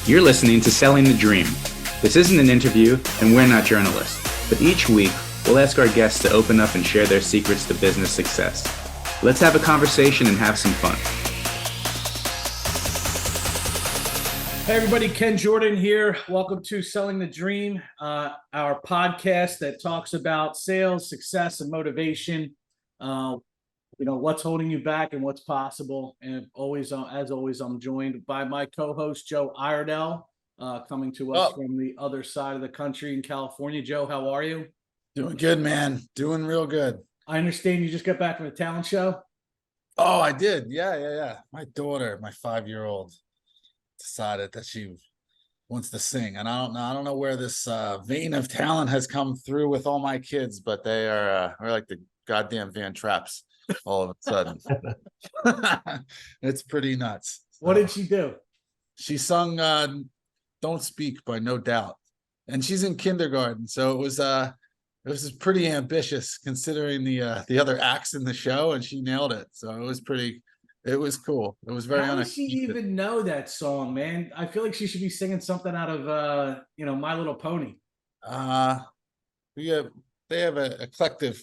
You're listening to Selling the Dream. This isn't an interview, and we're not journalists, but each week, we'll ask our guests to open up and share their secrets to business success. Let's have a conversation and have some fun. Hey everybody, Ken Jordan here. Welcome to Selling the Dream, our podcast that talks about sales, success, and motivation. What's holding you back and what's possible. And as always, I'm joined by my co-host, Joe Iredell, coming to us from the other side of the country in California. Joe, how are you? Doing good, man. Doing real good. I understand you just got back from a talent show. Oh, I did. Yeah. My daughter, my 5-year-old, decided that she wants to sing. And I don't know where this vein of talent has come through with all my kids, but they're like the goddamn Van Traps all of a sudden. It's pretty nuts. What did she do? She sung Don't Speak by No Doubt. And she's in kindergarten, so it was pretty ambitious considering the other acts in the show, and she nailed it. So it was cool. It was very How does she even know that song, man? I feel like she should be singing something out of My Little Pony. They have an eclectic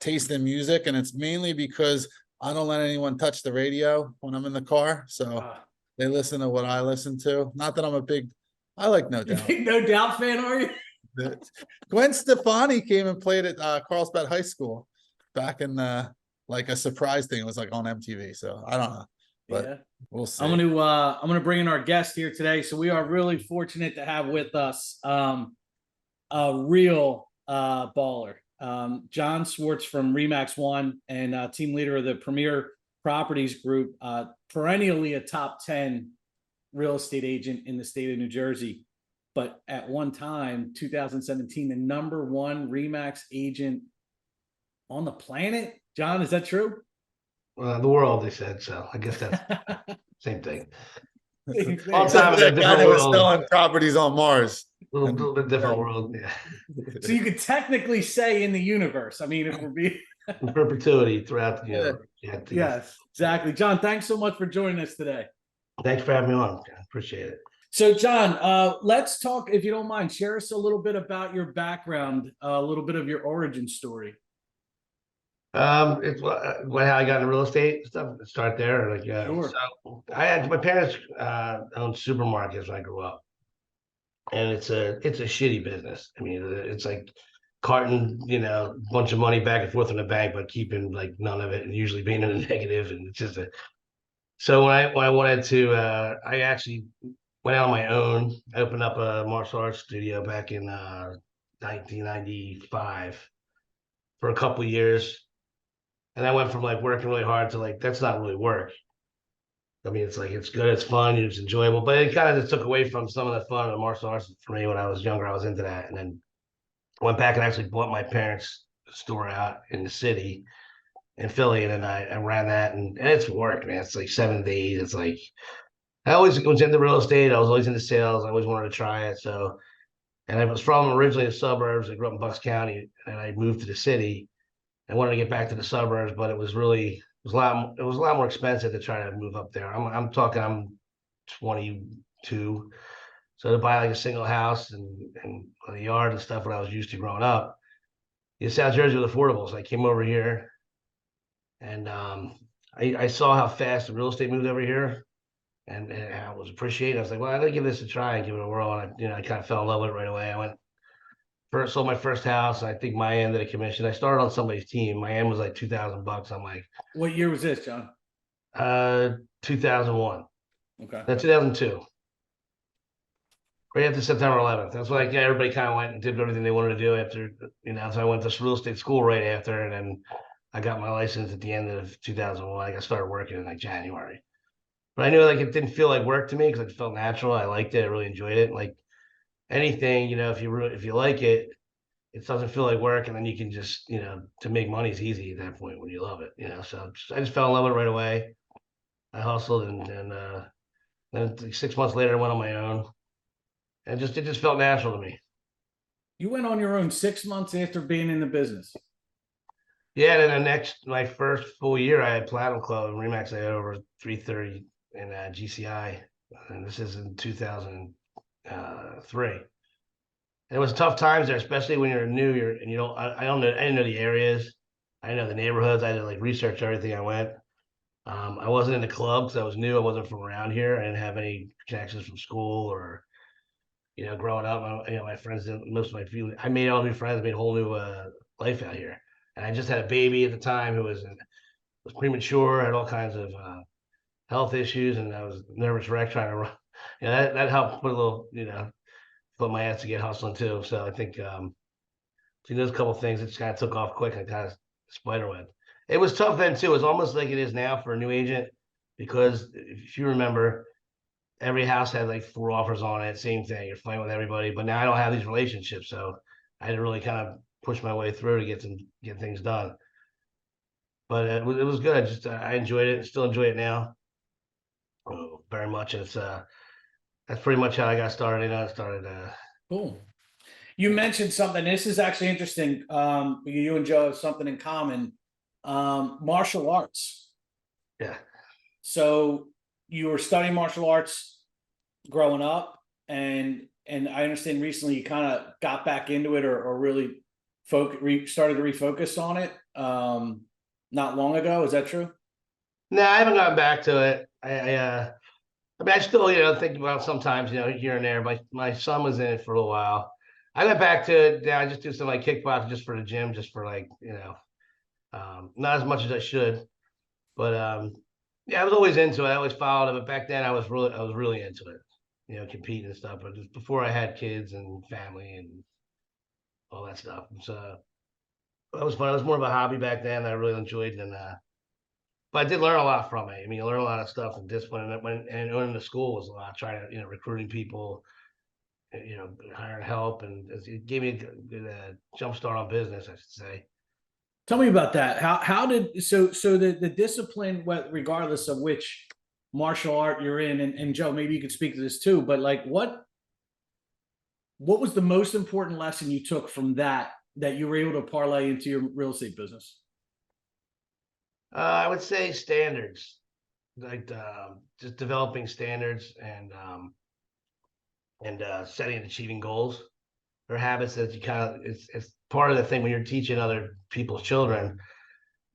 taste in music, and it's mainly because I don't let anyone touch the radio when I'm in the car, so they listen to what I listen to. Not that I like No Doubt. Big No Doubt fan, are you? Gwen Stefani came and played at Carlsbad High School back in like a surprise thing. It was like on MTV, so I don't know, but we'll see. I'm gonna bring in our guest here today. So we are really fortunate to have with us a real baller. John Swartz from Remax One and team leader of the Premier Properties Group, perennially a top 10 real estate agent in the state of New Jersey, but at one time, 2017, the number one Remax agent on the planet. John, is that true? The world, they said, so I guess that's same thing. All time that guy that was selling properties on Mars. A little bit different world, yeah. So you could technically say in the universe. I mean, if we're being in perpetuity throughout the universe. Yeah, yes, exactly. John, thanks so much for joining us today. Thanks for having me on. Appreciate it. So, John, let's talk, if you don't mind, share us a little bit about your background, a little bit of your origin story. It's how I got into real estate stuff. Start there. Sure. So my parents owned supermarkets when I grew up. And it's a shitty business. I mean, it's like carting, a bunch of money back and forth in the bank, but keeping like none of it, and usually being in a negative. And it's just so when I wanted to, I actually went out on my own. I opened up a martial arts studio back in 1995 for a couple of years, and I went from like working really hard to like that's not really work. I mean, it's like, it's good, it's fun, it's enjoyable, but it kind of just took away from some of the fun of the martial arts for me when I was younger. I was into that. And then I went back and actually bought my parents' store out in the city in Philly. And then I ran that and it's work, man. It's like 7 days. It's like, I always was into real estate. I was always into sales. I always wanted to try it. So, and I was from originally the suburbs. I grew up in Bucks County and I moved to the city. I wanted to get back to the suburbs, but it was a lot more expensive to try to move up there. I'm 22, so to buy like a single house and a yard and stuff, what I was used to growing up, South Jersey was affordable. So I came over here, and I saw how fast the real estate moved over here, and I was appreciated. I was like, well, I'm gonna give this a try and give it a whirl. And I kind of fell in love with it right away. I sold my first house. I think my end of the commission. I started on somebody's team. My end was like $2,000. I'm like, what year was this, John? 2001. Okay. That's 2002. Right after September 11th. That's when everybody kind of went and did everything they wanted to do after, so I went to real estate school right after, and then I got my license at the end of 2001. I started working in like January. But I knew like it didn't feel like work to me because it felt natural. I liked it. I really enjoyed it. Like anything, if you like it, it doesn't feel like work, and then you can just, to make money is easy at that point when you love it, So I just fell in love with it right away. I hustled, and then 6 months later, I went on my own, and it just felt natural to me. You went on your own 6 months after being in the business. Yeah, and then my first full year, I had Platinum Club and Remax. I had over 330 in GCI, and this is in 2003. It was tough times there, especially when you're new. And you don't. I don't know. I didn't know the areas. I didn't know the neighborhoods. I had to like research everything I went. I wasn't in the club because I was new. I wasn't from around here. I didn't have any connections from school or growing up. My friends didn't. Most of my family. I made all new friends. Made a whole new life out here. And I just had a baby at the time who was premature. Had all kinds of health issues, and I was nervous wreck trying to run. That helped put a little put my ass to get hustling too. So I think those couple of things, it just kind of took off quick and kind of spider web. It was tough then too. It's almost like it is now for a new agent because if you remember, every house had like 4 offers on it. Same thing. You're fighting with everybody. But now I don't have these relationships, so I had to really kind of push my way through to get things done. But it was good. I enjoyed it. Still enjoy it now. Very much. It's that's pretty much how I got started. I started. Cool. You mentioned something. This is actually interesting. You and Joe have something in common. Martial arts. Yeah. So you were studying martial arts growing up, and I understand recently you kind of got back into it or really started to refocus on it. Not long ago. Is that true? No, I haven't gotten back to it. I mean, I still, think about sometimes, here and there. My son was in it for a little while. I went back to it. Yeah, I just do some like kickboxing just for the gym, just for like, not as much as I should. But yeah, I was always into it. I always followed it. But back then, I was really into it. Competing and stuff. But just before I had kids and family and all that stuff, so that was fun. It was more of a hobby back then that I really enjoyed, and but I did learn a lot from it. I mean, you learn a lot of stuff and discipline, and going to school was a lot. Trying to, recruiting people, hiring help, and it gave me a good jump start on business, I should say. Tell me about that. How did so the discipline, regardless of which martial art you're in, and Joe, maybe you could speak to this too. But like, what was the most important lesson you took from that you were able to parlay into your real estate business? I would say standards, like just developing standards and setting and achieving goals or habits that you it's part of the thing when you're teaching other people's children.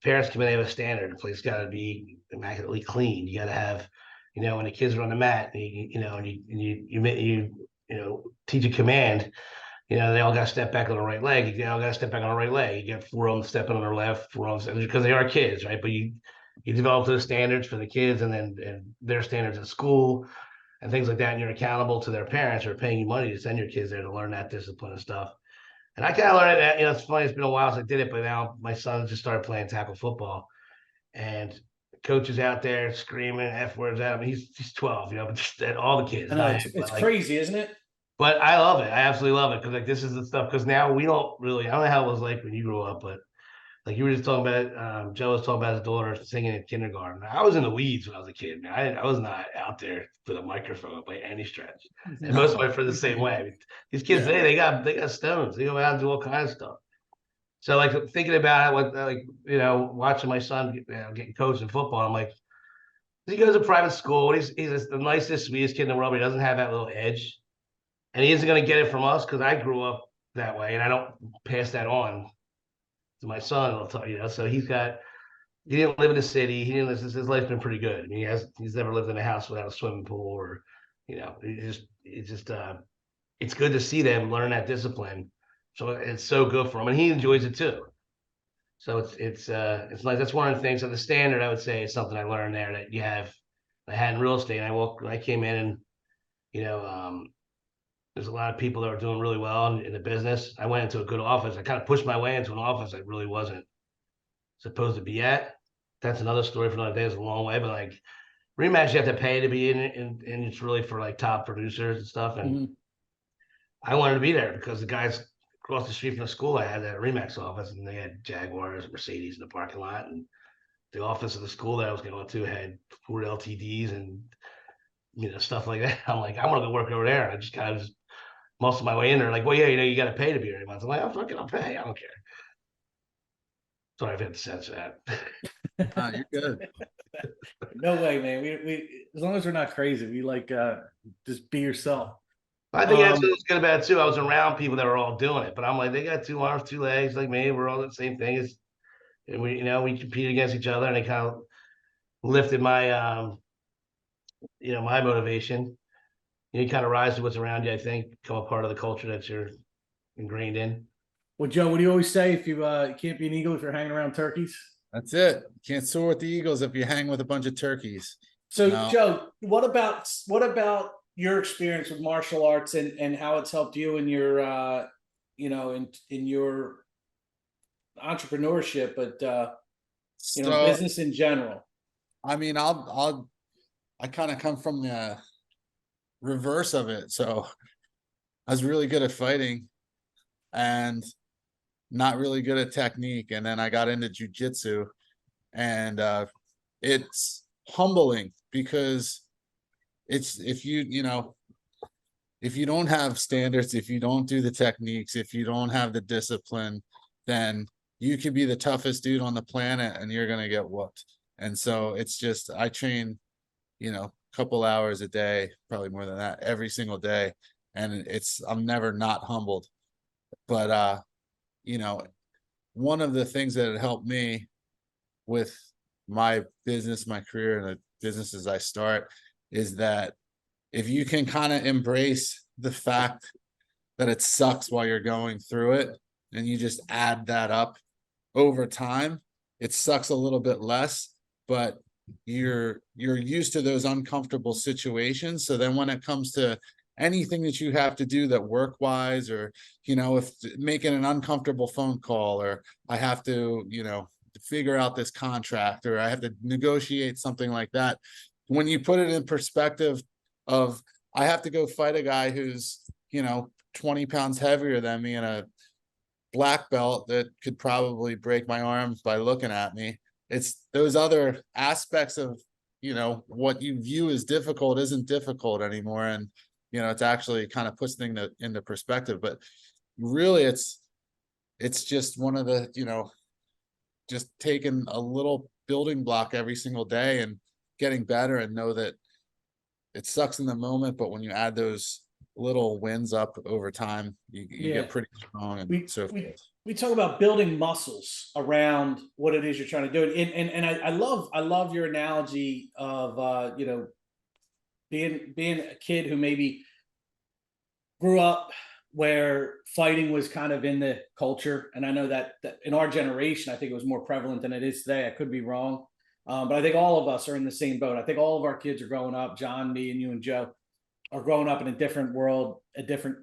Parents come in, they have a standard. The place got to be immaculately clean. You got to have, when the kids are on the mat, and you teach a command. They all got to step back on the right leg. You all got to step back on the right leg. You got 4 of them stepping on their left, 4 of them because they are kids, right? But you develop those standards for the kids, and their standards at school and things like that. And you're accountable to their parents who are paying you money to send your kids there to learn that discipline and stuff. And I kind of learned it. It's funny. It's been a while since I did it, but now my son just started playing tackle football, and coach is out there screaming F words at him. He's 12, but just at all the kids. I know, it's crazy, isn't it? But I love it. I absolutely love it because this is the stuff. Because now we don't really. I don't know how it was like when you grew up, but like you were just talking about. Joe was talking about his daughter singing in kindergarten. I was in the weeds when I was a kid. Man, I was not out there with a microphone by any stretch. And most of my friends the same way. I mean, these kids today, they got stones. They go out and do all kinds of stuff. So like thinking about it, watching my son getting coached in football, I'm like, he goes to private school. He's the nicest, sweetest kid in the world. But he doesn't have that little edge. And he isn't going to get it from us because I grew up that way, and I don't pass that on to my son. I'll tell you, so he didn't live in the city. His life's been pretty good. I mean, he's never lived in a house without a swimming pool, or it's good to see them learn that discipline. So it's so good for him, and he enjoys it too. So it's nice. That's one of the things. So the standard, I would say, is something I learned there that I had in real estate. And when I came in, and there's a lot of people that were doing really well in the business. I went into a good office. I kind of pushed my way into an office I really wasn't supposed to be at. That's another story for another day. It's a long way, but like RE/MAX, you have to pay to be in it, and it's really for like top producers and stuff. And I wanted to be there because the guys across the street from the school I had that RE/MAX office, and they had Jaguars, Mercedes in the parking lot, and the office of the school that I was going to had Ford LTDs and stuff like that. I'm like, I want to go work over there. And I just kind of muscle my way in there, like, well, yeah, you got to pay to be here every month. I'm like, I'll pay. I don't care. Sorry, I've had to censor that. You're good. No way, man. We as long as we're not crazy, we like just be yourself. I think that's what's good about it too. I was around people that were all doing it, but I'm like, they got 2 arms, 2 legs, like me. We're all the same thing. And we compete against each other, and it kind of lifted my, my motivation. You kind of rise to what's around you. I think become a part of the culture that you're ingrained in. Well, Joe, what do you always say if you can't be an eagle if you're hanging around turkeys? That's it. Can't soar with the Eagles if you hang with a bunch of turkeys. So, No. Joe, what about your experience with martial arts and how it's helped you in your in your entrepreneurship, but business in general? I mean, I kind of come from the reverse of it. So I was really good at fighting and not really good at technique. And then I got into jujitsu, and it's humbling because it's, if you don't have standards, if you don't do the techniques, if you don't have the discipline, then you could be the toughest dude on the planet and you're going to get whooped. And so it's just, I train, a couple hours a day, probably more than that, every single day. And I'm never not humbled. But, one of the things that had helped me with my business, my career, and the businesses I start is that if you can kind of embrace the fact that it sucks while you're going through it, and you just add that up over time, it sucks a little bit less, but you're used to those uncomfortable situations. So then when it comes to anything that you have to do that work wise, or if making an uncomfortable phone call, or I have to figure out this contract, or I have to negotiate something like that, when you put it in perspective of, I have to go fight a guy who's 20 pounds heavier than me and a black belt that could probably break my arms by looking at me. It's those other aspects of what you view as difficult isn't difficult anymore, and it's actually kind of puts things into perspective. But really, it's just one of the just taking a little building block every single day and getting better, and know that it sucks in the moment, but when you add those little wins up over time, you get pretty strong. And we talk about building muscles around what it is you're trying to do, and I love your analogy of being a kid who maybe grew up where fighting was kind of in the culture. And I know that in our generation, I think it was more prevalent than it is today. I could be wrong. But I think all of us are in the same boat. I think all of our kids are growing up, John, me, and you and Joe, are growing up in a different world, a different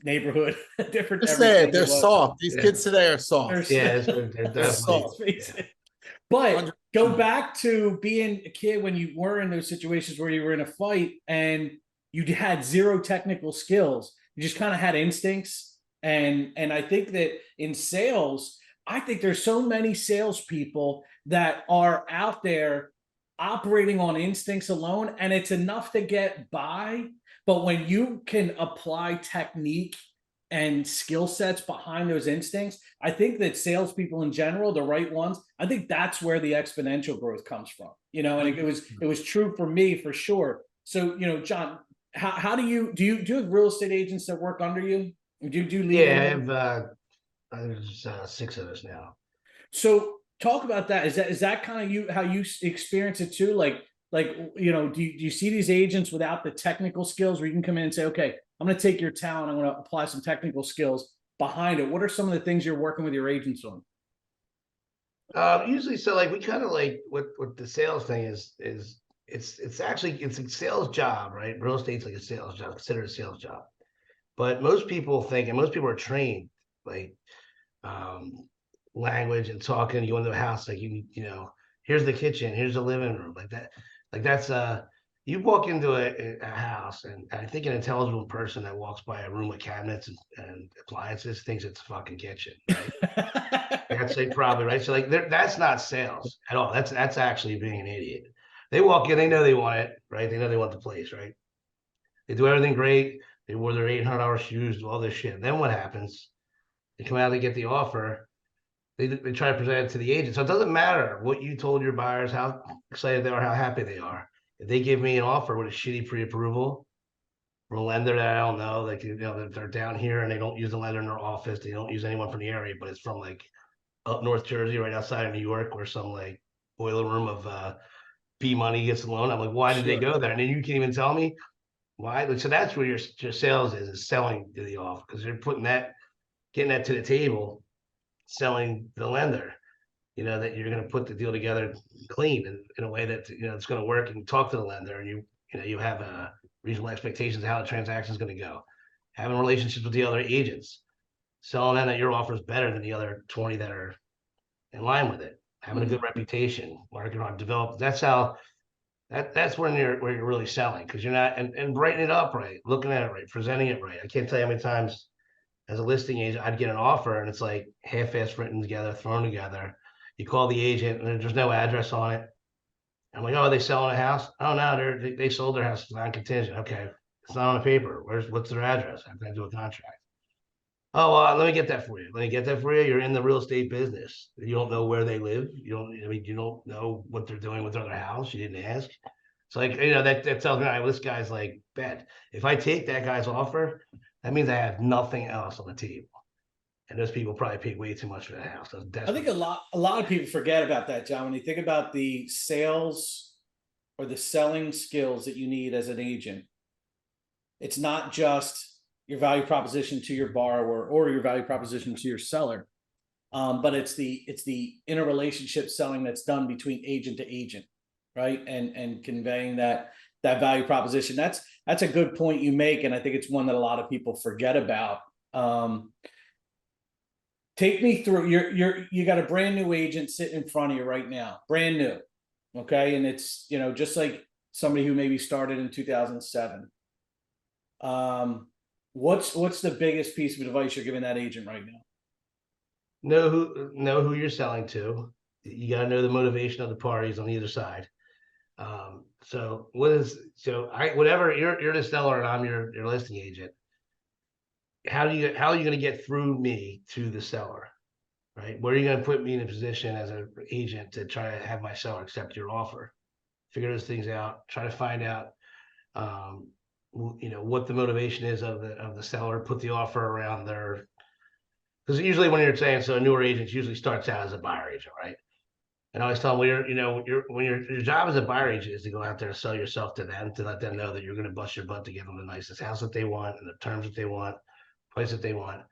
neighborhood, a different. Just say it, they're soft. These kids today are soft. They're definitely soft. But go back to being a kid when you were in those situations where you were in a fight and you had zero technical skills. You just kind of had instincts. And I think that in sales, I think there's so many salespeople that are out there operating on instincts alone, and it's enough to get by. But when you can apply technique and skill sets behind those instincts, I think that salespeople in general, the right ones, I think that's where the exponential growth comes from. And it was true for me for sure. So, John, how do you have real estate agents that work under you? Do you lead? Yeah, I have there's 6 of us now. So talk about that. Is that kind of how you experience it too? Like do you see these agents without the technical skills where you can come in and say, okay, I'm going to take your talent, I'm going to apply some technical skills behind it? What are some of the things you're working with your agents on? Usually, so like we kind of like what the sales thing is it's actually a sales job, right? Real estate's like a sales job, considered a sales job. But most people think, and most people are trained, like language and talking. You go into a house, like here's the kitchen, here's the living room, like that. Like that's you walk into a house, and I think an intelligent person that walks by a room with cabinets and appliances thinks it's a fucking kitchen, right? That's it, probably, right? So like that's not sales at all. That's actually being an idiot. They walk in, they know they want it, right? They know they want the place, right? They do everything great. They wore their $800 shoes, do all this shit. Then what happens? They come out, they get the offer. they try to present it to the agent. So it doesn't matter what you told your buyers, how excited they are, how happy they are. If they give me an offer with a shitty pre-approval from a lender that I don't know, like, you know, that they're down here and they don't use the lender in their office, they don't use anyone from the area, but it's from like up North Jersey, right outside of New York, where some like boiler room of B money gets the loan. I'm like, why did they go there? And then you can't even tell me why. Like, so that's where your sales is selling to the offer, because you're putting that, getting that to the table, selling the lender, you know, that you're going to put the deal together clean and in a way that, you know, it's going to work, and talk to the lender, and you know, you have a reasonable expectations of how the transaction is going to go. Having relationships with the other agents, selling them that your offer is better than the other 20 that are in line with it, having a good reputation, working on develop. That's how that's when you're really selling, because you're not, and writing it up right, looking at it right, presenting it right. I can't tell you how many times as a listing agent I'd get an offer and it's like half-assed written together, thrown together. You call the agent and there's no address on it. I'm like, oh, are they selling a house? Oh no, they sold their house, it's non-contingent. Okay, it's not on the paper. What's their address? How can I do a contract? Oh, let me get that for you. Let me get that for you. You're in the real estate business. You don't know where they live. You don't, I mean, you don't know what they're doing with their other house. You didn't ask. It's like, you know, that tells me, all right, well, this guy's like bad. If I take that guy's offer, that means I have nothing else on the table. And those people probably paid way too much for that house. I think a lot of people forget about that, John. When you think about the sales or the selling skills that you need as an agent, it's not just your value proposition to your borrower or your value proposition to your seller, but it's the interrelationship selling that's done between agent to agent, right? And conveying that value proposition. That's a good point you make, and I think it's one that a lot of people forget about. Take me through. You got a brand new agent sitting in front of you right now, brand new, okay, and it's, you know, just like somebody who maybe started in 2007. What's the biggest piece of advice you're giving that agent right now? Know who you're selling to. You got to know the motivation of the parties on either side. So whatever you're the seller and I'm your listing agent. How are you going to get through me to the seller, right? Where are you going to put me in a position as an agent to try to have my seller accept your offer? Figure those things out. Try to find out, you know, what the motivation is of the seller. Put the offer around their, because usually when you're saying, so a newer agent usually starts out as a buyer agent, right? And I always tell them, your job as a buyer agent is to go out there and sell yourself to them, to let them know that you're going to bust your butt to give them the nicest house that they want and the terms that they want, price that they want.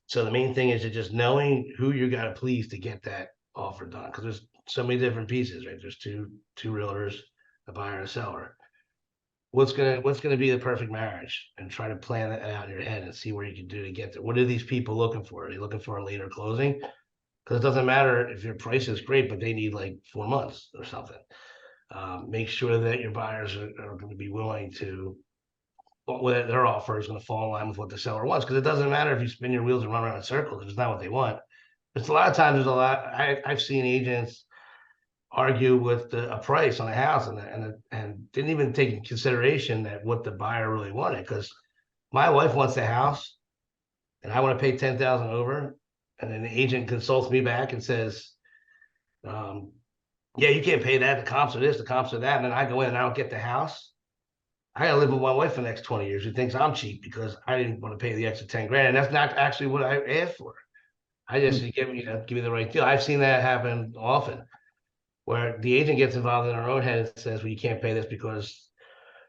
So the main thing is just knowing who you got to please to get that offer done, because there's so many different pieces, right? There's two realtors, a buyer and a seller. What's gonna be the perfect marriage, and try to plan that out in your head and see where you can do to get there. What are these people looking for? Are they looking for a later closing? Because it doesn't matter if your price is great, but they need like 4 months or something. Make sure that your buyers are going to be willing to, whether their offer is going to fall in line with what the seller wants. Because it doesn't matter if you spin your wheels and run around in circles, it's not what they want. It's a lot of times, I've seen agents argue with a price on a house and didn't even take in consideration that what the buyer really wanted. Because my wife wants the house and I want to pay 10,000 over, and then the agent consults me back and says, yeah, you can't pay that, the comps are this, the comps are that, and then I go in and I don't get the house. I gotta live with my wife for the next 20 years who thinks I'm cheap because I didn't want to pay the extra 10 grand, and that's not actually what I asked for. I just give me the right deal. I've seen that happen often, where the agent gets involved in their own head and says, well, you can't pay this because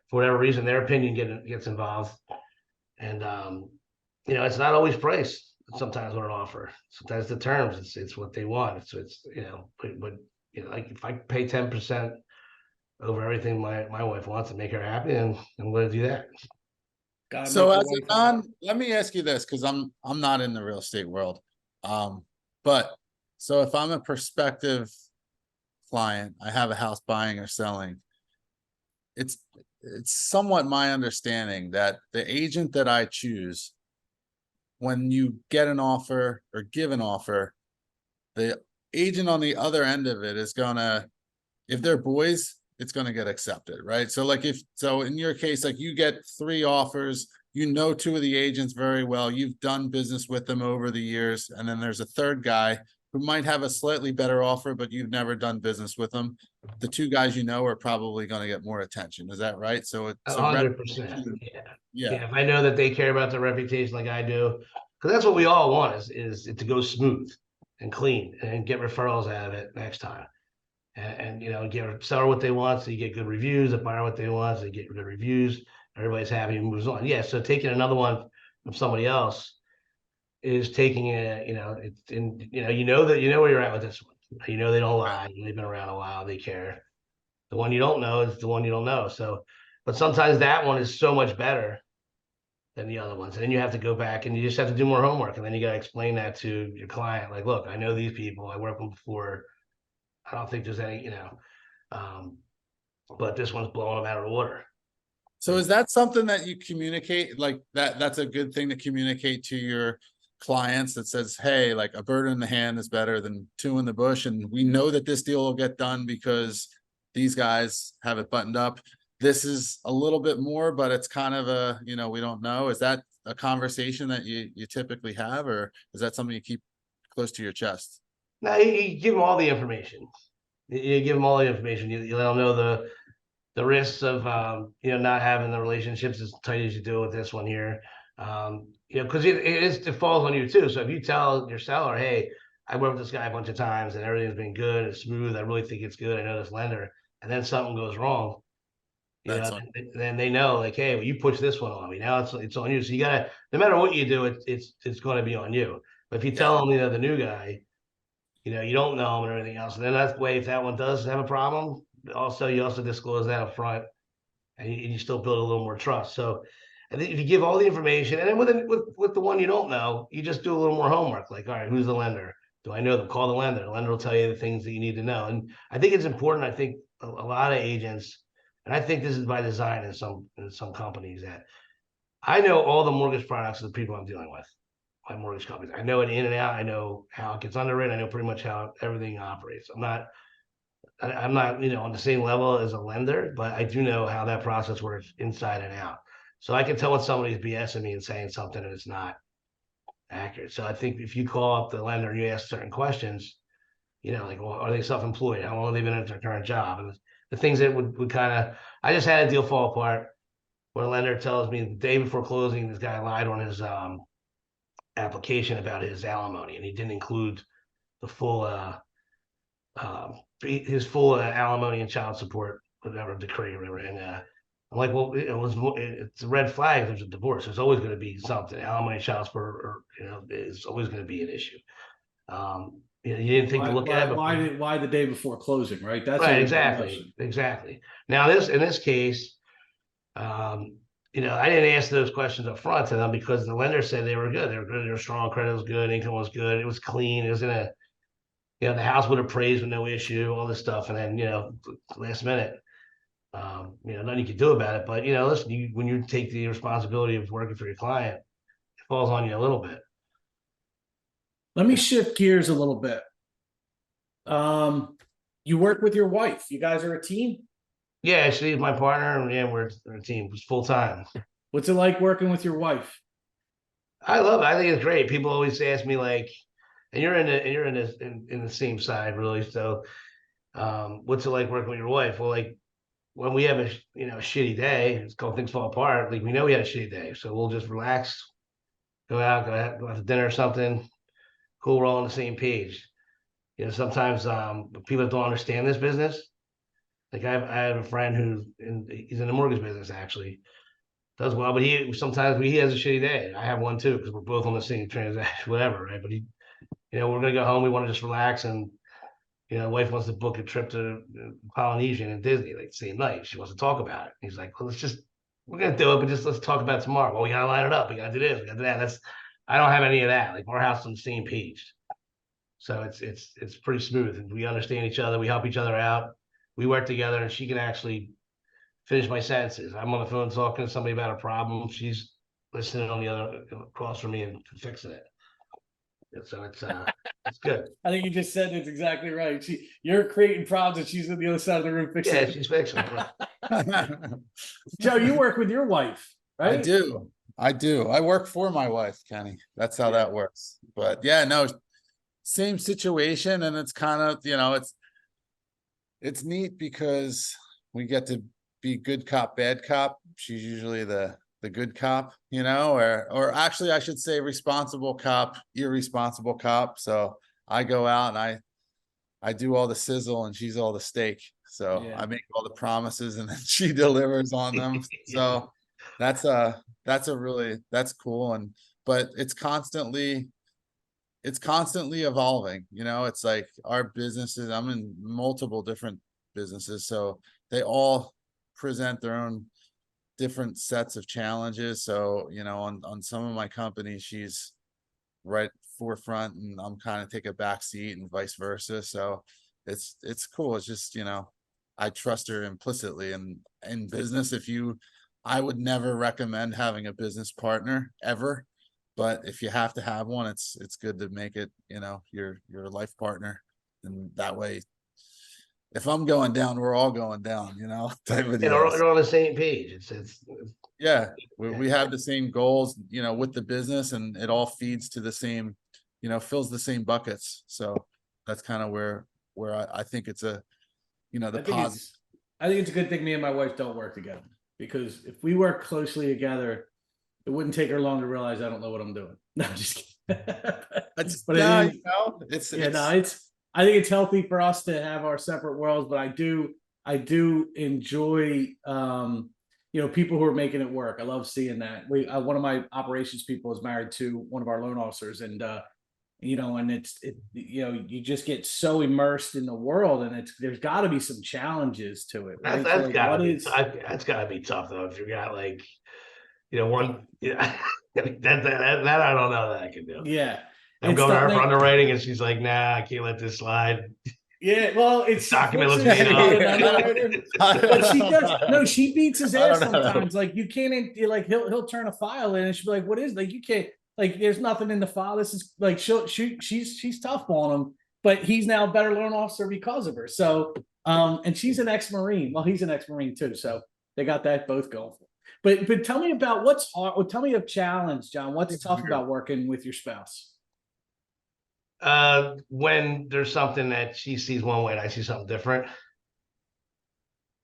for whatever reason, their opinion gets involved. And, you know, it's not always price. Sometimes what an offer, sometimes the terms, it's what they want. It's, you know, but you know, like if I pay 10% over everything my wife wants to make her happy, and I'm going to do that. So as a let me ask you this, because I'm not in the real estate world. But so if I'm a prospective client, I have a house buying or selling, it's somewhat my understanding that the agent that I choose, when you get an offer or give an offer, the agent on the other end of it is gonna, if they're boys, it's gonna get accepted, right? So like so in your case, like you get 3 offers, you know two of the agents very well, you've done business with them over the years, and then there's a third guy who might have a slightly better offer, but you've never done business with them. The two guys you know are probably going to get more attention. Is that right? So it's a 100%. Yeah. yeah, Yeah. If I know that they care about their reputation like I do, because that's what we all want is it to go smooth and clean and get referrals out of it next time. And you know, give seller what they want, so you get good reviews. The buyer what they want, so you get good reviews. Everybody's happy and moves on. Yeah. So taking another one from somebody else is taking it, you know, it's in, you know that you know where you're at with this one. You know they don't lie. They've been around a while. They care. The one you don't know is the one you don't know. So, but sometimes that one is so much better than the other ones. And then you have to go back and you just have to do more homework. And then you got to explain that to your client. Like, look, I know these people. I worked with them before. I don't think there's any, but this one's blowing them out of the water. so is that something that you communicate like that? That's a good thing to communicate to your clients that says, hey, like a bird in the hand is better than two in the bush. And we know that this deal will get done because these guys have it buttoned up. This is a little bit more, but it's kind of a, we don't know. Is that a conversation that you typically have, or is that something you keep close to your chest? No, you give them all the information. You give them all the information. You let them know the risks of not having the relationships as tight as you do with this one here. Because it falls on you too. So if you tell your seller, hey, I worked with this guy a bunch of times and everything's been good, it's smooth, I really think it's good, I know this lender, and then something goes wrong, then they know, like, hey, well, you push this one on me. Now it's on you. So you gotta, no matter what you do, it's going to be on you. But if you tell them, the new guy, you don't know him and everything else, and then that's the way, if that one does have a problem, you also disclose that up front, and you still build a little more trust. So I think if you give all the information, and then with the one you don't know, you just do a little more homework. Like, all right, who's the lender? Do I know them? Call the lender. The lender will tell you the things that you need to know. And I think it's important. I think a lot of agents, and I think this is by design in some companies, that I know all the mortgage products of the people I'm dealing with, my mortgage companies. I know it in and out. I know how it gets underwritten. I know pretty much how everything operates. I'm not on the same level as a lender, but I do know how that process works inside and out. So I can tell when somebody's BSing me and saying something and it's not accurate. So I think if you call up the lender and you ask certain questions, like, well, are they self-employed? How long have they been at their current job? And the things that would kind of, I just had a deal fall apart where a lender tells me the day before closing, this guy lied on his application about his alimony, and he didn't include the full his full alimony and child support, whatever decree or whatever. And I'm like, well, it's a red flag. There's a divorce. There's always going to be something. Alimony, child support, is always going to be an issue. You didn't think to look at it. Why the day before closing, right? That's right. Exactly. Now in this case, I didn't ask those questions up front to them because the lender said they were good. They were good. They were strong. Credit was good. Income was good. It was clean. It was in a, the house would appraise with no issue, all this stuff. And then, last minute, nothing you can do about it. But, listen, when you take the responsibility of working for your client, it falls on you a little bit. Let me shift gears a little bit. You work with your wife. You guys are a team? Yeah, she's my partner, and yeah, we're a team. It's full time. What's it like working with your wife? I love it. I think it's great. People always ask me, like, and you're in the same side, really. So, what's it like working with your wife? Well, like, when we have a shitty day, it's called things fall apart. Like, we know we had a shitty day, so we'll just relax, go out to dinner or something. Cool, we're all on the same page. Sometimes people don't understand this business. Like, I have a friend he's in the mortgage business, actually does well, but sometimes he has a shitty day. I have one too, because we're both on the same transaction, whatever, right? But we're gonna go home. We want to just relax, and the wife wants to book a trip to Polynesia and Disney like the same night. She wants to talk about it. He's like, well, we're gonna do it, but let's talk about it tomorrow. Well, we gotta line it up. We gotta do this. We gotta do that. I don't have any of that. Like, our house on the same page, so it's pretty smooth, and we understand each other. We help each other out. We work together, and she can actually finish my sentences. I'm on the phone talking to somebody about a problem. She's listening on the other across from me and fixing it. And so it's good. I think you just said it's exactly right. You're creating problems, and she's on the other side of the room fixing it. Yeah, she's fixing it. Joe, you work with your wife, right? I do. I do. I work for my wife, Kenny. That's how that works. But yeah, no, same situation. And it's kind of, it's neat because we get to be good cop, bad cop. She's usually the good cop, or actually I should say responsible cop, irresponsible cop. So I go out and I do all the sizzle and she's all the steak. So Yeah. I make all the promises and then she delivers on them. So that's that's cool. But it's constantly evolving. It's like our businesses, I'm in multiple different businesses, so they all present their own different sets of challenges. So, on some of my companies, she's right forefront and I'm kind of take a back seat and vice versa. So it's cool. It's just, I trust her implicitly. And in business, I would never recommend having a business partner ever. But if you have to have one, it's good to make it, your life partner. And that way, if I'm going down, we're all going down, type of And deal. they're on the same page. It's Yeah, we have the same goals, with the business, and it all feeds to the same, fills the same buckets. So that's kind of where I think it's a, the positive. I think it's a good thing me and my wife don't work together, because if we work closely together, it wouldn't take her long to realize I don't know what I'm doing. No, I'm just kidding. I think it's healthy for us to have our separate worlds, but I do enjoy, people who are making it work. I love seeing that. One of my operations people is married to one of our loan officers, and and you just get so immersed in the world, and there's got to be some challenges to it, right? that's gotta be tough though. If you got one, that I don't know that I can do. Yeah. I'm going to her for underwriting, and she's like, "Nah, I can't let this slide." Yeah, well, it's document looks paid off. But she does. No, she beats his ass sometimes. Like you can't. Like he'll turn a file in, and she'll be like, "What is?" Like you can't. Like there's nothing in the file. This is like she's tough on him, but he's now a better loan officer because of her. So, and she's an ex-Marine. Well, he's an ex-Marine too. So they got that both going for. But tell me about what's hard. Well, tell me a challenge, John. What's tough about working with your spouse? When there's something that she sees one way and I see something different.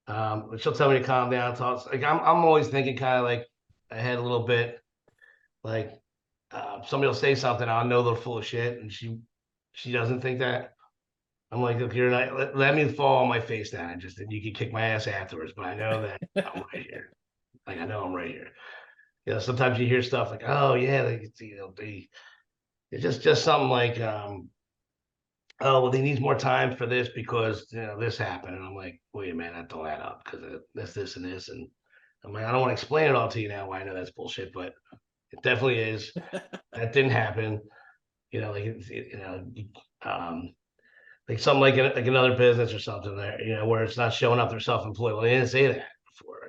She'll tell me to calm down. Like I'm always thinking kind of like ahead a little bit. Like somebody will say something, I'll know they're full of shit, and she doesn't think that. I'm like, look, you're not. Let me fall on my face down, and you can kick my ass afterwards. But I know that I'm right here. Like I know I'm right here. Sometimes you hear stuff like, oh yeah, it's just something like, oh well, they need more time for this because this happened, and I'm like, wait a minute, that don't add up because this and this, and I'm like, I don't want to explain it all to you now. Why I know that's bullshit, but it definitely is. That didn't happen. Like something like another business or something there, where it's not showing up, they're self-employed. Well, they didn't say that before.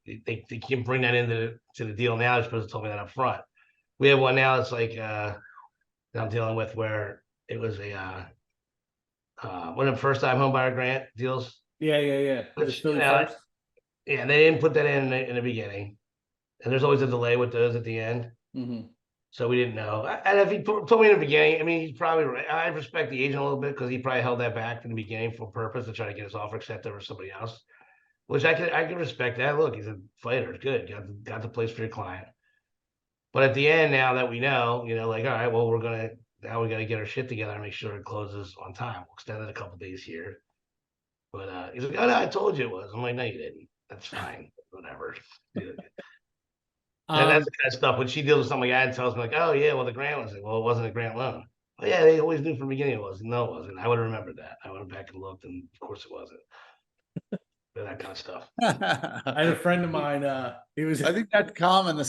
They can't bring that into the deal now. They're supposed to tell me that up front. We have one now. It's like that I'm dealing with where it was a one of the first time home buyer grant deals. Yeah. Which, first. Yeah, they didn't put that in the beginning, and there's always a delay with those at the end. Mm-hmm. So we didn't know. And if he told me in the beginning, I mean, he's probably right. I respect the agent a little bit because he probably held that back from the beginning for purpose to try to get his offer accepted over somebody else, which I can respect that. Look, he's a fighter. It's good. Got the place for your client. But at the end, now that we know, like, all right, well, we got to get our shit together and make sure it closes on time. We'll extend it a couple days here. But he's like, oh, no, I told you it was. I'm like, no, you didn't. That's fine. Whatever. And that's the kind of stuff when she deals with something like that and tells me like, oh yeah, well the grant was like, well, it wasn't a grant loan. Well, yeah, they always knew from the beginning it was. No, it wasn't. I would have remembered that. I went back and looked, and of course it wasn't. That kind of stuff. I had a friend of mine. I think that's common. The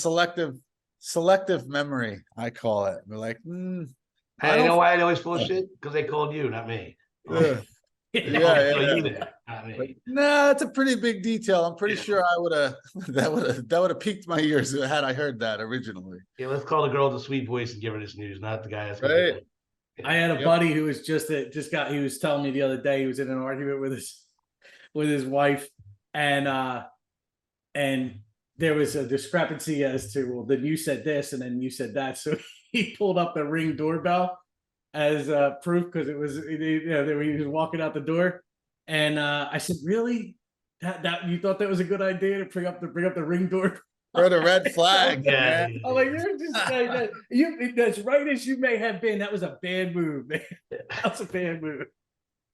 selective memory, I call it. We're like, I know why I always full of shit because they called you, not me. Yeah. No, it's a pretty big detail. I'm pretty sure I would have that would have piqued my ears had I heard that originally. Yeah, let's call the girl with the sweet voice and give her this news, not the guy that's right. I had a buddy who was he was telling me the other day he was in an argument with his wife, and there was a discrepancy as to, well, then you said this and then you said that. So he pulled up the Ring doorbell as proof because it was, he was walking out the door. And I said, really? That you thought that was a good idea to bring up the Ring doorbell? For the red flag. Yeah. I'm like, you're just like that. You, that's right as you may have been. That was a bad move, man. That was a bad move.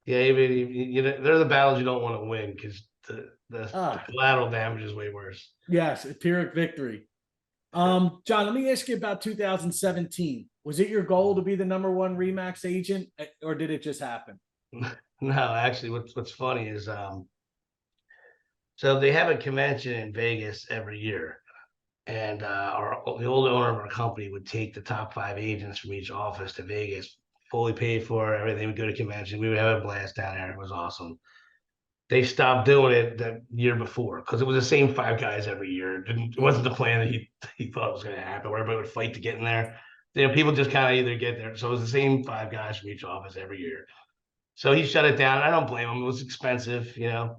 Yeah, I mean, you know, they're the battles you don't want to win because the collateral damage is way worse. Yes, a Pyrrhic victory. John, let me ask you about 2017. Was it your goal to be the #1 Remax agent, or did it just happen? No, actually, what's funny is so they have a convention in Vegas every year, and the old owner of our company would take the top 5 agents from each office to Vegas, fully paid for everything. Would go to convention. We would have a blast down there. It was awesome. They stopped doing it the year before because it was the same 5 guys every year. It wasn't the plan that he thought was going to happen, where everybody would fight to get in there. You know, people just kind of either get there. So it was the same 5 guys from each office every year. So he shut it down. I don't blame him. It was expensive, you know.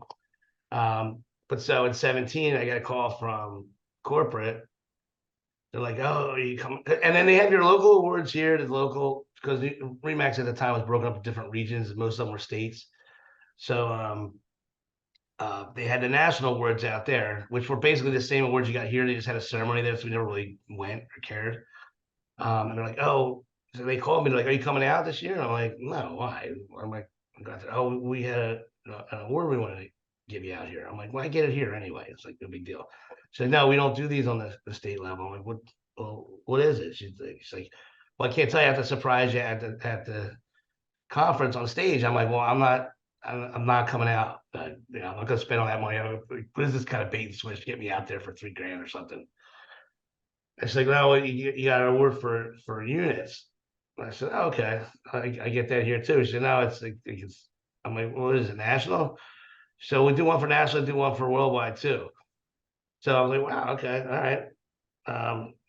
But so in 17, I got a call from corporate. They're like, "Oh, are you coming?" And then they have your local awards here, the local, because Remax at the time was broken up into different regions, and most of them were states. So they had the national awards out there, which were basically the same awards you got here. They just had a ceremony there, so we never really went or cared. And they're like, "Oh," so they called me, they're like, "Are you coming out this year?" And I'm like, "No, why?" I'm like, "Oh, we had an award we wanted to give you out here." I'm like, "Well, I get it here anyway. It's like no big deal." She's like, "No, we don't do these on the state level." I'm like, "What? Well, what is it?" She's like, "Well, I can't tell you. I have to surprise you at the conference on stage." I'm like, "Well, I'm not coming out. You know, I'm not gonna spend all that money. What is this kind of bait and switch to get me out there for $3,000 or something?" And she's like, "No, you got an award for units." I said, "Oh, okay, I get that here too." She said, "No, it's like it's." I'm like, "What is it, national?" So we do one for national, do one for worldwide too. So I was like, "Wow, okay, all right,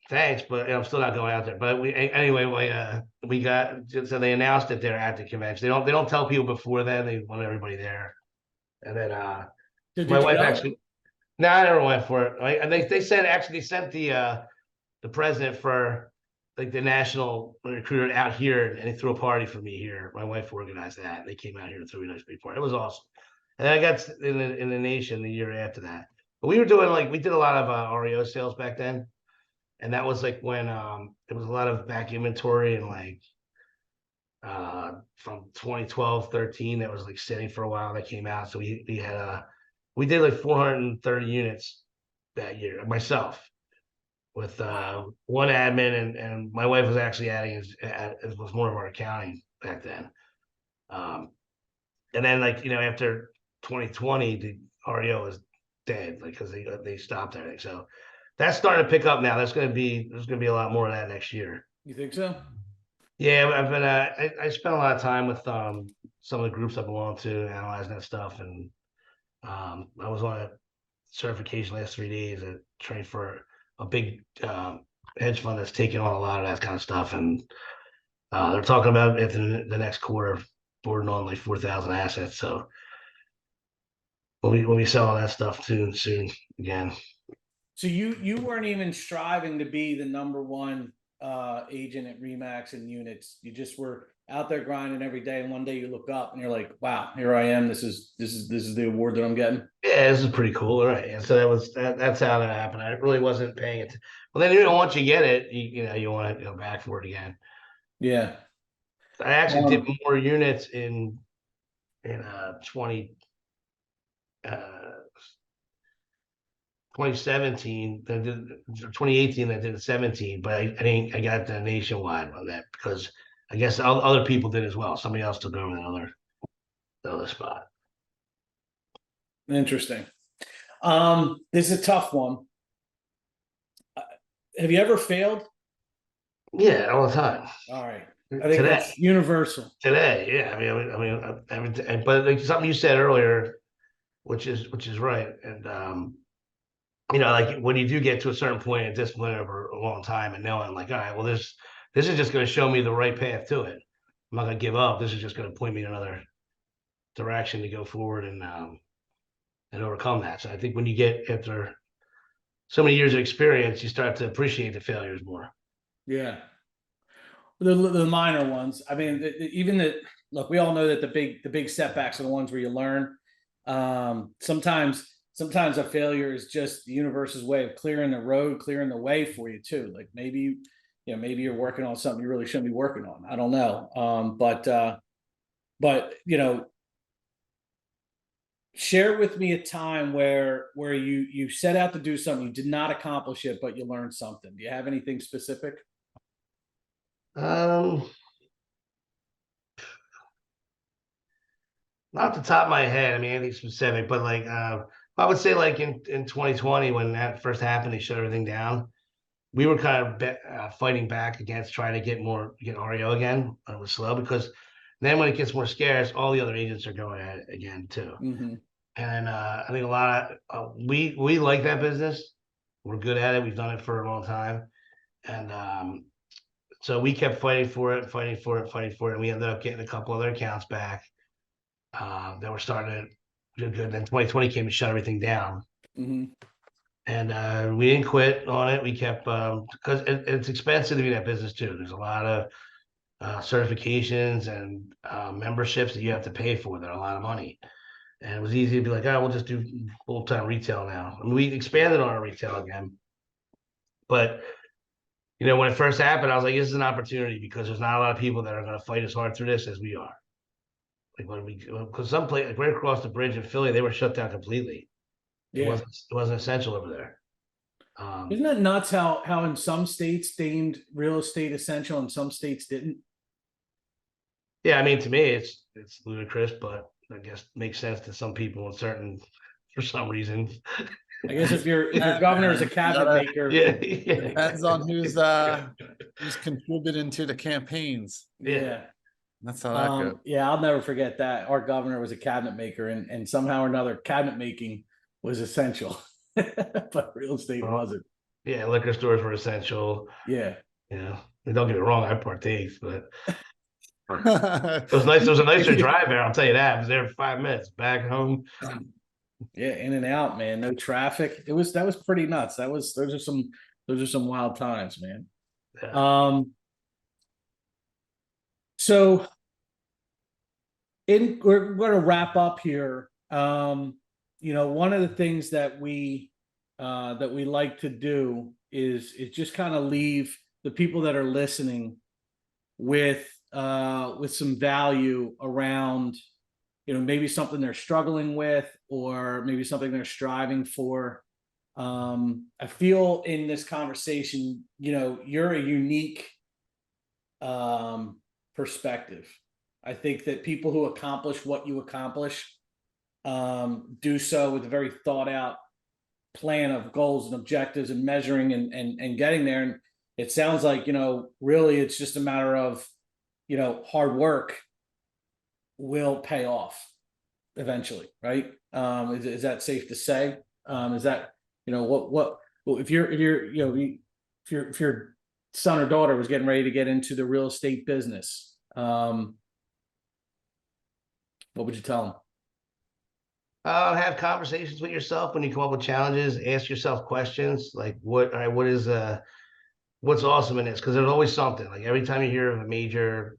thanks," but I'm still not going out there. But anyway, we got, so they announced it there at the convention. They don't tell people before then. They want everybody there, and then Did my you wife go? actually. No, I never went for it. And they said actually they sent the president for like the national recruiter out here, and he threw a party for me here. My wife organized that. They came out here and threw a nice big party. It was awesome. And I got in the nation the year after that. But we were doing we did a lot of REO sales back then, and that was like when there was a lot of back inventory and from 2012 13 that was like sitting for a while that came out. So we did like 430 units that year myself with one admin, and my wife was actually adding as was more of our accounting back then. And then after 2020, the REO was dead, because they stopped everything. So that's starting to pick up now. There's gonna be a lot more of that next year. You think so? Yeah, I've been I spent a lot of time with some of the groups I belong to analyzing that stuff, and I was on a certification last 3 days at trained for a big hedge fund that's taking on a lot of that kind of stuff, and they're talking about it in the next quarter boarding on like 4,000 assets. So we'll be selling that stuff too soon again. So you weren't even striving to be the #1 agent at Remax and units. You just were out there grinding every day, and one day you look up and you're like, "Wow, here I am. This is the award that I'm getting." Yeah, this is pretty cool. All right. And so that's how that happened. I really wasn't paying it. Well, then once you get it, you want to go back for it again. Yeah. I actually did more units in 2017 than did 2018 than did 17, but I got the nationwide on that because I guess other people did as well. Somebody else took over the other spot. Interesting. This is a tough one. Have you ever failed? Yeah, all the time. All right. I think Today. that's universal. Today, yeah. But like something you said earlier, which is right, and like when you do get to a certain point of discipline over a long time, and knowing like, all right, well, this is just going to show me the right path to it. I'm not going to give up. This is just going to point me in another direction to go forward and overcome that. So I think when you get after so many years of experience, you start to appreciate the failures more. Yeah. The minor ones. I mean, even the look. We all know that the big setbacks are the ones where you learn. Sometimes a failure is just the universe's way of clearing the road, clearing the way for you too. Like maybe maybe you're working on something you really shouldn't be working on. I don't know. But share with me a time where you set out to do something, you did not accomplish it, but you learned something. Do you have anything specific? Not off the top of my head, I mean anything specific, but like I would say like in 2020 when that first happened, they shut everything down. We were kind of fighting back against trying to get REO again. It was slow because then when it gets more scarce, all the other agents are going at it again too. Mm-hmm. And I think a lot of we like that business. We're good at it. We've done it for a long time, and so we kept fighting for it, fighting for it, fighting for it. And we ended up getting a couple other accounts back that were starting to do good. Then 2020 came and shut everything down. Mm-hmm. And we didn't quit on it. We kept because it's expensive to be in that business too. There's a lot of certifications and memberships that you have to pay for. They're a lot of money. And it was easy to be like, oh, we'll just do full-time retail now. I mean, we expanded on our retail again. But when it first happened, I was like, this is an opportunity because there's not a lot of people that are going to fight as hard through this as we are. Like because some place like right across the bridge in Philly, they were shut down completely. Yeah. It wasn't essential over there. Isn't that nuts how in some states deemed real estate essential and some states didn't? Yeah, I mean, to me, it's ludicrous, but I guess makes sense to some people for some reason. I guess if your governor is a cabinet maker, Yeah, Depends on who's contributing to the campaigns. yeah. That's how that goes. Yeah, I'll never forget that. Our governor was a cabinet maker, and somehow or another, cabinet making was essential, but real estate wasn't. Yeah, liquor stores were essential. Yeah. Yeah. Don't get me wrong, I partaked, but it was nice. It was a nicer drive there, I'll tell you that. I was there for 5 minutes, back home. Yeah, in and out, man. No traffic. That was pretty nuts. Those are some wild times, man. Yeah. So we're going to wrap up here. One of the things that we like to do is just kind of leave the people that are listening with some value around, maybe something they're struggling with or maybe something they're striving for. I feel in this conversation, you're a unique perspective. I think that people who accomplish what you accomplish do so with a very thought out plan of goals and objectives and measuring and getting there. And it sounds like, really it's just a matter of, hard work will pay off eventually, right? Is that safe to say? Is that, if your son or daughter was getting ready to get into the real estate business, what would you tell them? Have conversations with yourself when you come up with challenges. Ask yourself questions like, what's awesome in this? Because there's always something. Like every time you hear of a major,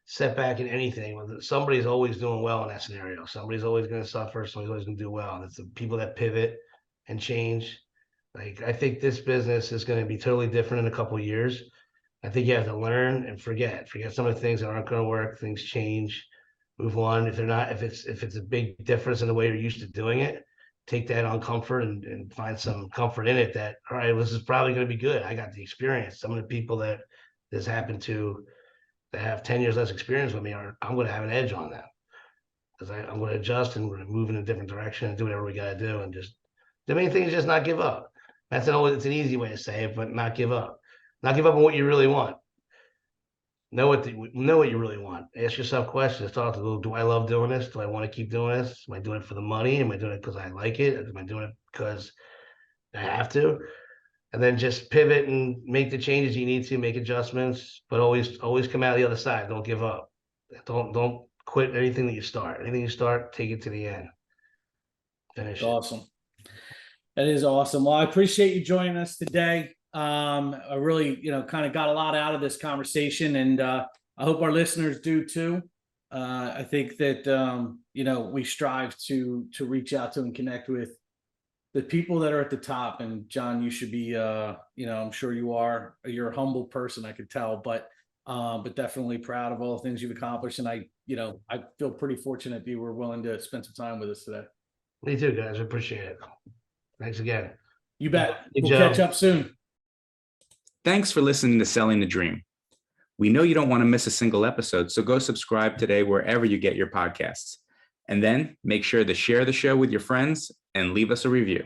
setback in anything, somebody's always doing well in that scenario. Somebody's always going to suffer. Somebody's always going to do well. And it's the people that pivot and change. Like I think this business is going to be totally different in a couple of years. I think you have to learn and forget some of the things that aren't going to work. Things change. Move on. If it's a big difference in the way you're used to doing it, take that on comfort and find some comfort in it that, all right, this is probably going to be good. I got the experience. Some of the people that this happened to that have 10 years less experience with me I'm going to have an edge on them because I'm going to adjust and we're going to move in a different direction and do whatever we got to do. And just the main thing is just not give up. It's an easy way to say it, but not give up. Not give up on what you really want. Know what you really want. Ask yourself questions. Talk to, do I love doing this? Do I want to keep doing this? Am I doing it for the money? Am I doing it because I like it? Am I doing it because I have to? And then just pivot and make the changes you need to, make adjustments, but always come out the other side. Don't give up. Don't quit anything that you start. Anything you start, take it to the end. Finish it. Awesome. That is awesome. Well, I appreciate you joining us today. I really, kind of got a lot out of this conversation, and I hope our listeners do too. I think that we strive to reach out to and connect with the people that are at the top. And John, you should be, I'm sure you are. You're a humble person, I could tell, but definitely proud of all the things you've accomplished. And I feel pretty fortunate that you were willing to spend some time with us today. Me too, guys. I appreciate it. Thanks again. You bet. Hey, We'll Joe. catch up soon. Thanks for listening to Selling the Dream. We know you don't want to miss a single episode, so go subscribe today wherever you get your podcasts. And then make sure to share the show with your friends and leave us a review.